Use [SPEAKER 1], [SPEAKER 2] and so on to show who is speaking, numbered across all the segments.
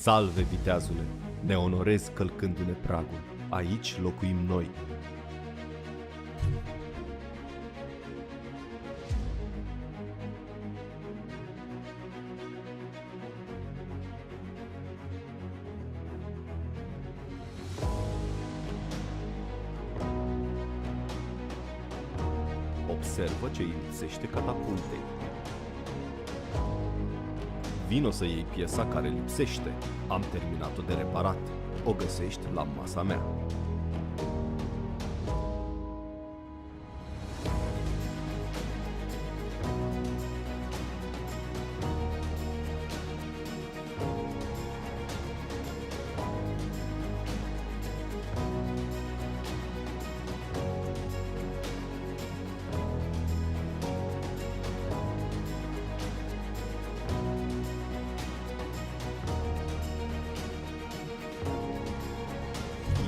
[SPEAKER 1] Salve, viteazule! Ne onorezi călcându-ne pragul. Aici locuim noi. Observă ce îi lipsește catapultei. Vino să iei piesa care lipsește. Am terminat-o de reparat. O găsești la masa mea.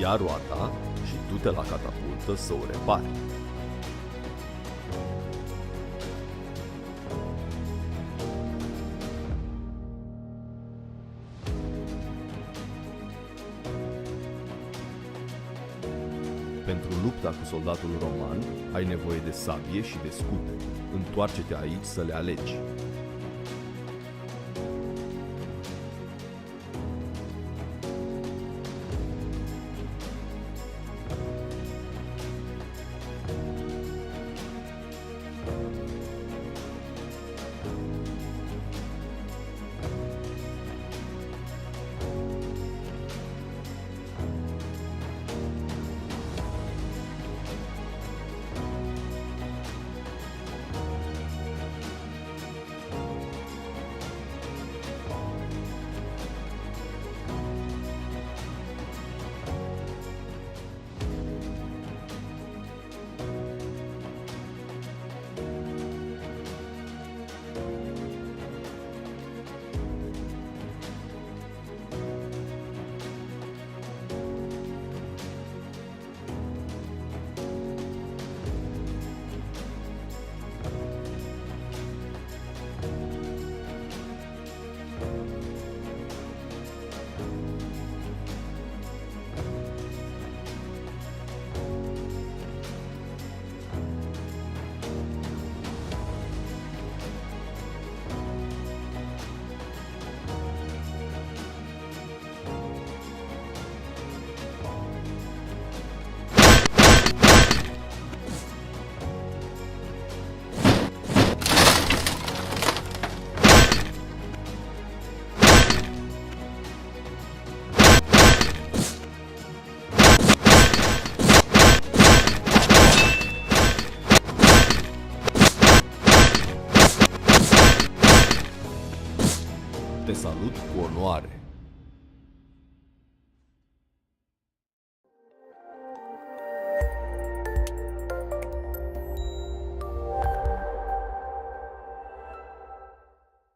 [SPEAKER 1] Ia roata și du-te la catapultă să o repari. Pentru lupta cu soldatul roman, ai nevoie de sabie și de scute. Întoarce-te aici să le alegi. Te salut cu onoare.